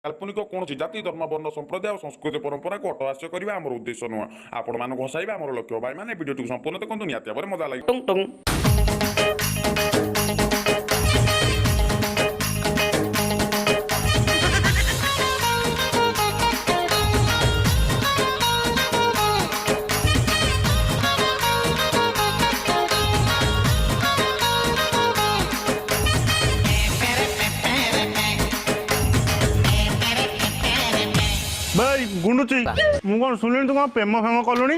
काल्पनिक कौन जाति धर्म वर्ण संप्रदाय और संस्कृति परंपरा को अटहास्य करने आम उद्देश्य नुह आपण मान हसाइबा आम लक्ष्य भाई मैंने वीडियो संपूर्ण देखो निहाती भाव मजा लगे। भाई गुंडुची मु कौन सुनिनी तू कौन प्रेम फेम कलुनी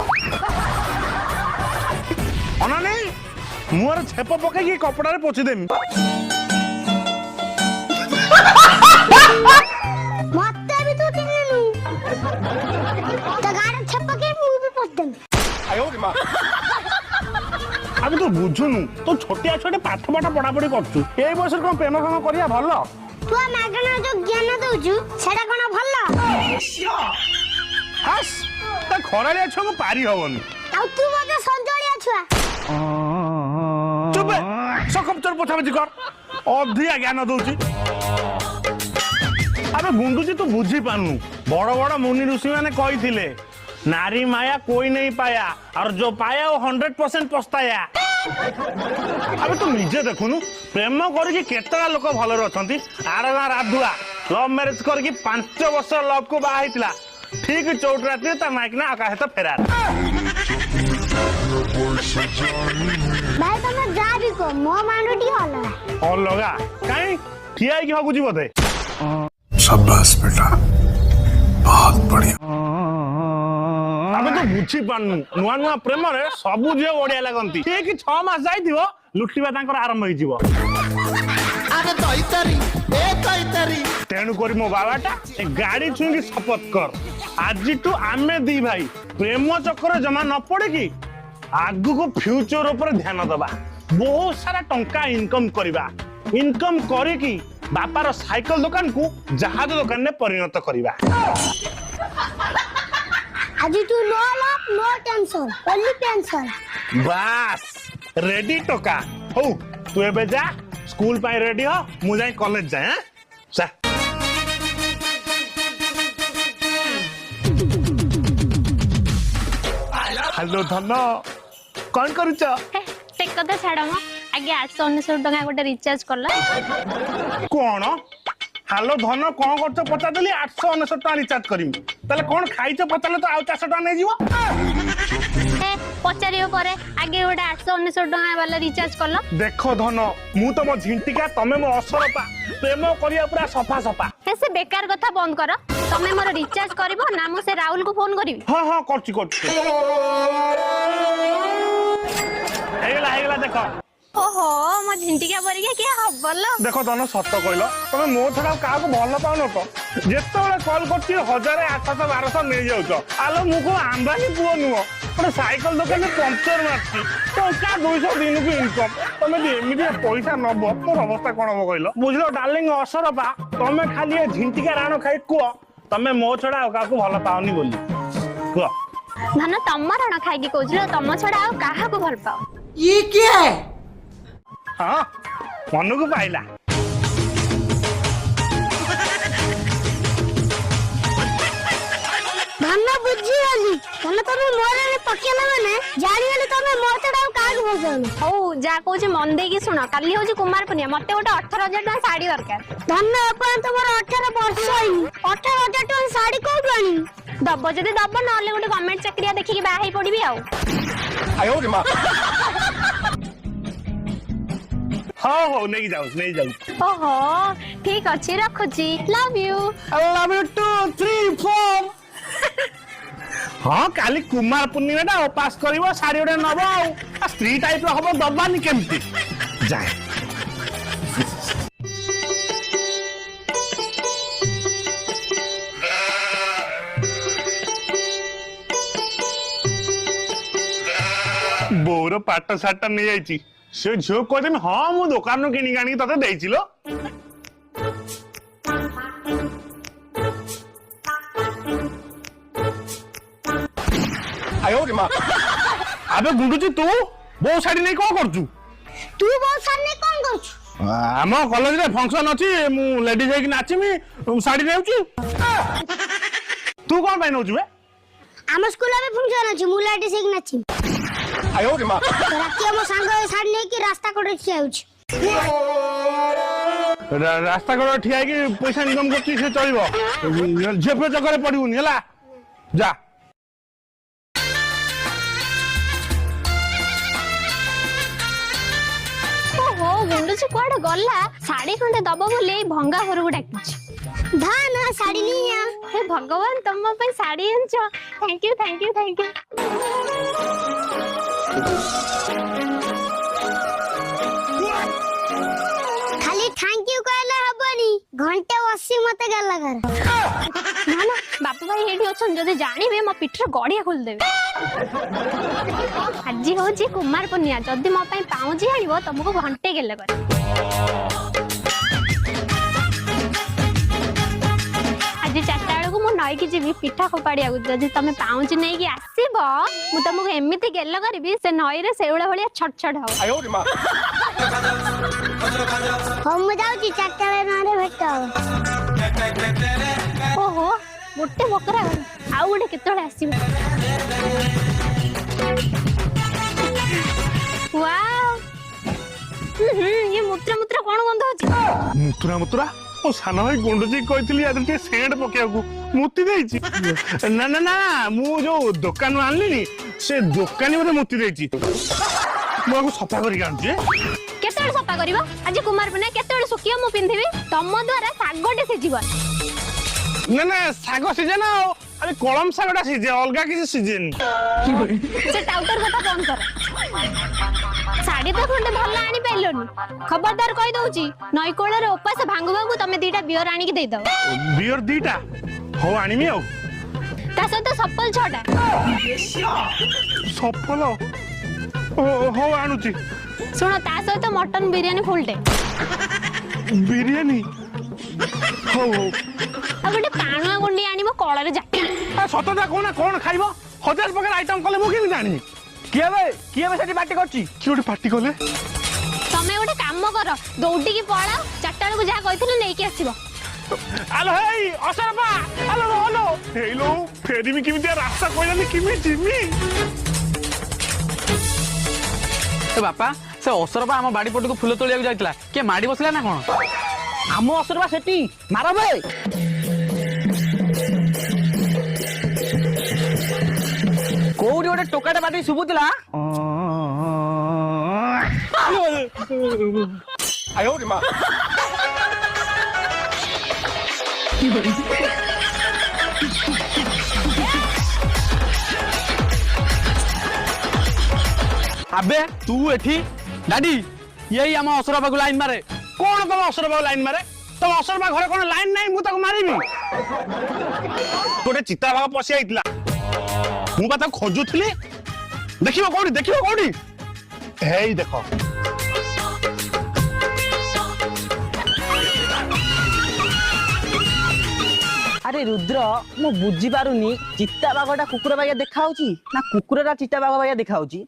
अना नहीं मुहर छेप पकई कपड़ा रे पोछि देमी मते भी तू किनलु त गाड़ी छेप के मु भी पोछ देम आयो रे मां अबे तू बुझुनु तो छोटिया छोटे पाठ पाठ पढ़ा पढ़ी करछु ए बयस कौन प्रेम फेम करिया भलो तू मागना जो ज्ञान दउछु सेडा कोन भल्ला हस त खरालिया छो को पारी होवनी आउ तू मते संजोलिया छुआ चुप सकम चोर पोछाबजी कर अधिया ज्ञान दउची अबे गुंडुची तू बुझी पानु बड़ बड़ मुनि ऋषि माने कहिथिले नारी माया कोई नहीं पाया और जो पाया वो 100% पछताया अबे तू निजे देखुनु प्रेम करके केतरा लोक भलर अछंती आर गां राधुआ लव मैरिज करके 5 वर्ष लव को बाहा हितला ठीक चौट राती ता माइक ना आकाश तो फेरार भाई तुम जा भी को मो मानुटी होला और लगा काई ठिया की हगुजी बदे शाबाश बेटा बहुत बढ़िया अबे तो बुझी पानु नुआ नुआ प्रेम रे सबु जे ओडिया लागंती ठीक 6 मास जाइथिबो लुटिबा तांकर आरंभ होई जीवो अरे तैतरी तेणु करी मो बाबाटा ए गाड़ी छुंगी शपथ कर आज तू आमे दी भाई प्रेम चक्कर जमा न पड़े कि आगु को फ्यूचर ऊपर ध्यान दबा बहुत सारा टंका इनकम करबा इनकम करे कि बापार साइकिल दुकान को जहाज दुकान में परिणत करबा आज तू no love no tension only tension बस रेडी टोका हो तू एबे जा स्कूल पाई रेडी हो मु जाई कॉलेज जाए हैं जा हेलो धन कौन करूच से कथा छाड़ म आगे 819 टका गोटे रिचार्ज करला कौन हेलो धन कौन करछ पचा देली 819 टका रिचार्ज करिम तले कौन खाइछ पचाले तो आउ 400 टका नै जीवो ए पचारियो परे आगे गोटे 819 टका वाला रिचार्ज करला देखो धन मु तो मो झिंटिका तमे मो असरपा प्रेम करिया पूरा सफा सफा हे से बेकार कथा बंद कर तमे मोर रिचार्ज करबो ना मु से राहुल को फोन करबी हां हां करछि हेगला देखो ओहो मो झिंटिका परिया के हबल देखो धन सत कहल तमे मो छडा का भल पाउन तो जेतेबेले कॉल करछि 1000 800 1200 नै जाउछ आलो मु को आंबानी पुओ नुओ पण साइकिल दुकान में पंक्चर मारछि तो का 200 दिन को इनकम तमे जे एमिति पैसा नबो मोर अवस्था कोन हो कहलो बुझलो डार्लिंग असरपा तमे खाली झिंटिका राणो खाई को तमे मो छडा का को भल पाउनी बोली को धन तमर न खाई की कोजलो तम छडा आ काहा को भल पाओ ये क्या है हाँ मन को पाइला धन्ना बुझी वाली धन्ना तमे मोरे ने पकेला माने जानी वाली तमे मोर चढ़ाओ काग भजाउनी हौ जा कहूँ मन दे की सुन काली हूँ कुमार पुनिया मत गोटे 18,000 टका साड़ी दरकार धन्ना अपन तमर 18 वर्ष होई 18,000 टका साड़ी कोड आनी दब जदि दब ना गोटे गवर्नमेंट चाकरिया देखिकी बाहर पड़बी आयो रे मां हाँ नहीं जाऊ ओहो ठीक अच्छे रखुची love you I love you 2 3 4 हाँ काली कुमार पूर्णिमा टा उपास करिवो साड़ी ओडे नबो आ स्त्री टाइप रो हबो दबानी केमती जाए बोर पाट साट नहीं जाईची से झियो कहते हाँ मु दुकान किणी आनी तते देइचिलो आयो रे मां अबे गुंडुची तू बो साड़ी नहीं कौन करचू तू बहुत सामने कौन करछु आम कॉलेज रे फंक्शन अच्छी मु लेडीज होगी नाचमी शाड़ी नेउची तू कौन पाई नउची बे ଆମ ସ୍କୁଲରେ ଫଙ୍କସନ ଅଛି ମୁଁ ଲାଇଟ୍ ସେକି ନାଚି आयो रे मां ରାତି ଆମ ସାଙ୍ଗ ଶାଢ଼ୀ ନେଇକି ରାସ୍ତା କଡ଼ରେ ଠିଆ ହେଉଛି रास्ता कड़ ठिया कि पैसा इनकम करती से चलिबो झेपे चक्कर पड़िबुनी हला जा ଓହୋ ଗୁଣ୍ଡୁଚି କୁଆଡେ ଗଲା ଶାଢୀ ଖଣ୍ଡେ ଦବ ବୋଲି ଏଇ ଭଙ୍ଗା ଘରକୁ ଡାକିଛି ଧା ନା ଶାଢ଼ୀ ନିଆ ହେ ଭଗବାନ ତମ ପାଇଁ ଶାଢୀ ଆଣିଛ thank you thank you thank you ଖାଲି ଥ୍ୟାଙ୍କ ୟୁ କହିଲେ ହବନି ଘଣ୍ଟେ ବସି ମତେ ଗାଲା କର ନା ନା ବାପା ଭାଇ ଏଇଠି ଅଛନ୍ତି ଯଦି ଜାଣିବେ ମୋ ପିଠରେ ଗଡିଆ ଖୋଲିଦେବେ ଆଜି ହଉଛି କୁମାର ପୂର୍ଣ୍ଣିମା ଯଦି ମୋ ପାଇଁ ପାଉଁଜି ଆଣିବ ତମକୁ ଘଣ୍ଟେ ଗେଲେ କରିବ ଆଜି 4ଟା ବେଳକୁ ମୁଁ ନଈକି ଯିବି ପିଠା ଫୋପାଡ଼ିବାକୁ ଯଦି ତମେ ପାଉଁଜି ନେଇକି ଆସିବ ମୁଁ ତମକୁ ଏମିତି ଗେଲ କରିବି ସେ ନଈରେ ଶେଉଳ ଭଳିଆ ଛଟ ଛଟ ହବ ହଉ ମୁଁ ଯାଉଛି 4ଟା ବେଳେ ନହେଲେ ଭେଟ ହବ ଓହୋ ଗୋଟେ ବକରା ଘର ଆଉ ଗୋଟେ କେତେବେଳେ ଆସିବ ୱାଓ ଇଏ ମୁତ୍ରା ମୁତ୍ରା କଣ ଗନ୍ଧ ହଉଛି मुतुरा मुतुरा ओ सानो भाई गुंडजी कहथिली आदर के सेंट पकेयाकू मुती देइची ना ना ना मु जो दुकान आनली नी से दुकानी मते मुती देइची मु आको सफा करी आनची केतेବେଳେ ସଫା କରିବ ଆଜି କୁମାର ପୂର୍ଣ୍ଣିମା କେତେବେଳେ ଶୁଖିବ ମୁଁ ପିନ୍ଧିବି ତମ ଦ୍ୱାରା ଶାଗଟେ ସିଝିବ ना ना साग सीजन अरे कलम सागटा सीजे अलगा किसी सीजन ସେ ଟାଉଟର କଥା ବନ୍ଦ କର ଶାଢୀ ତ ଖଣ୍ଡେ ଭଲ ଆଣି ପାଇଲନି ଖବରଦାର କହି ଦଉଛି ନଈ କୋଳରେ ଉପାସ ଭାଙ୍ଗୁ ଭାଙ୍ଗୁ ତମେ 2ଟା ବିୟର ଆଣିକି ଦେଇଦବ बियर दीटा हो आनिमी आउ ତା ସହିତ ସପଲ 6ଟା सफल हो आनुची ଶୁଣ ତା ସହିତ ମଟନ ବିରିୟାନୀ ଫୁଲଟେ बिरयानी हो हो ଆଉ ଗୋଟେ ପାଣୁଆ ଗୁଣ୍ଡି ଆଣିବ କଳରେ ଯାକି सतता कोना कोन खाइबो 1000 प्रकार आइटम कले मु केनि जानि किए बे सेठी पार्टी करची कि ओटे पार्टी कले ତମେ ଗୋଟେ କାମ କର ଦୌଡ଼ିକି ପଳାଅ 4ଟା ବେଳକୁ ଯାହା କହିଥିଲେ ନେଇକି ଆସିବ आलो हेई असरपा आलो आलो हेलो फेरी मी किमितिया रास्ता कोइलानी किमि जिमी ए बापा से असरपा आम बाड़ी पटको फुल तोलिया जाइतला के माडी बसला ना कोन ଆମ ଅସୁରବା ସେଠି ମାର ବେ କୋଉଠି ଗୋଟେ ଟୋକାଟେ ବାଟି ଶୁଭୁଥିଲା आयो रे मा अबे तू एठी डाडी यही आम असरपा को लाइन मारे कोन तम असरबा लाइन मारे तम असरबा घरे कोन लाइन नाही मु ताको मारिबी तोटे चिता भाग पसी आइतला मु बाता खोजुथली देखिबो कोडी हेई देखो ଆରେ ରୁଦ୍ର ମୁଁ ବୁଝି ପାରୁନି ଚିତା ବାଘଟା କୁକୁର ବାଗିଆ ଦେଖାଯାଉଛି ନା କୁକୁରଟା ଚିତା ବାଘ ବାଗିଆ ଦେଖାଯାଉଛି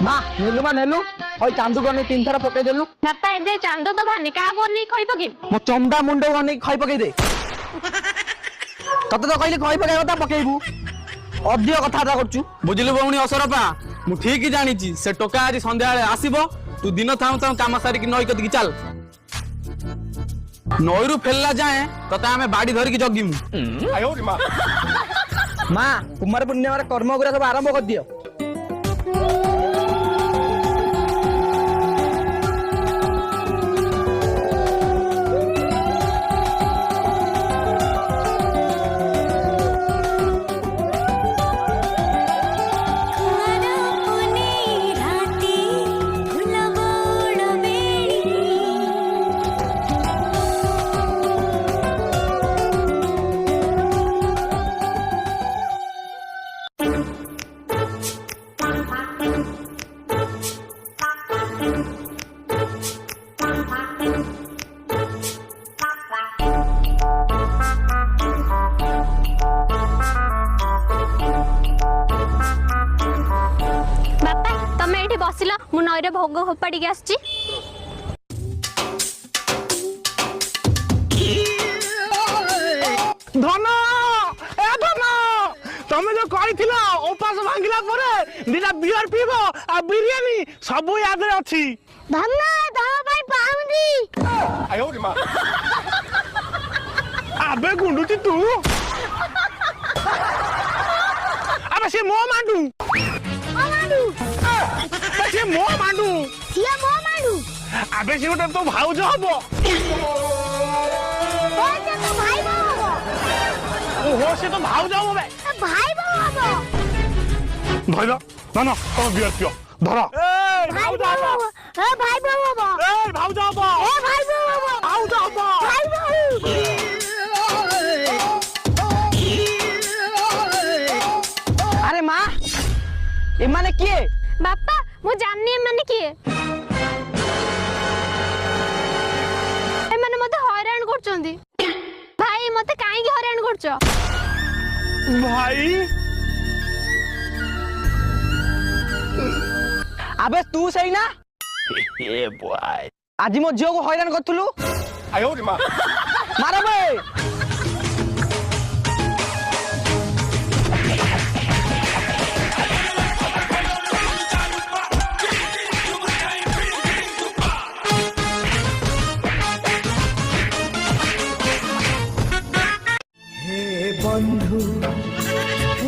ମା ନେଲୁ ମା ନେଲୁ ହଇ ଚାନ୍ଦୁ ଗନେ 3 ଥର ପକେଇ ଦେଲୁ ବାପା ଏବେ ଚାନ୍ଦ ତ ଭାନି କାହାକୁ ନେଇ ଖଇ ପକେଇବି ମୋ ଚମ୍ଡା ମୁଣ୍ଡ ଗନେ ଖଇ ପକେଇ ଦେ ତତେ ତ କହିଲି ଖଇ ପକେଇ କଥା ପକେଇବୁ ଅଧିକ କଥାବାର୍ତ୍ତା କରୁଛୁ बुझिलु भौणी असरपा मु ठीक जानिची से टोका आज संध्या बेले आसीबो तू दिन थाउ थाउ काम सारी कि नई कदी चल नईरु फेलला जाए तते आमे बाड़ी धरि की जगिमु आयो रे मा ମା କୁମାର ପୂର୍ଣ୍ଣିମାର କର୍ମ ଗୁରା ସବୁ ଆରମ୍ଭ କରିଦିଅ ବସିଲା ମୁଁ ନଈରେ ଭୋଗ ଫୋପାଡ଼ିକି ଆସିଛି। ଧନ ଏ ଧନ ତମେ ଯୋଉ କହିଥିଲ ଉପାସ ଭାଙ୍ଗିଲା ପରେ ଦିଟା ବିୟର ପିଇବ ଆଉ ବିରିୟାନୀ ସବୁ ୟାଦରେ ଅଛି। ଧନ ତମ ପାଇଁ ପାଉଁଜି। ଆବେ ଗୁଣ୍ଡୁଚି ତୁ ଆବେ ସେ ମୋ ମାଣ୍ଡୁ ସେ ମୋ ମାଣ୍ଡୁ ସିଏ ମୋ ମାଣ୍ଡୁ। ଆବେ ସେ ଗୋଟେ ତୋ ଭାଉଜ ହବ। ସେ ତ ଭାଇ ବୋଉ ହବ। ଓହୋ ସେ ତ ଭାଉଜ ହବ ବେ। ଭାଇ ବୋଉ ହବ। ଧଇଲ ନା ନା ତମ ବିୟର ପିଅ ଧର। ଭାଇ ବୋଉ ହବ। ଏ ଭାଇ ବୋଉ ହବ। ଭାଉଜ ହବ। ଏ ଭାଇ ବୋଉ ହବ। ଭାଉଜ ହବ। ଭାଇ ବୋଉ। ଆରେ ମା ଏମାନେ କିଏ? ବାପା ମୁଁ ଜାଣିନି ଏମାନେ କିଏ। ଏମାନେ ମତେ ହଇରାଣ କରୁଛନ୍ତି। ଭାଇ ମତେ କାହିଁକି ହଇରାଣ କରୁଛ? ଭାଇ ଆବେ ତୁ ସେଇ ନା ଆଜି ମୋ ଝିଅକୁ ହଇରାଣ କରୁଥିଲୁ। ମାର ବେ।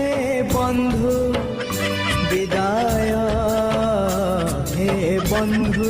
हे बंधु विदाय हे बंधु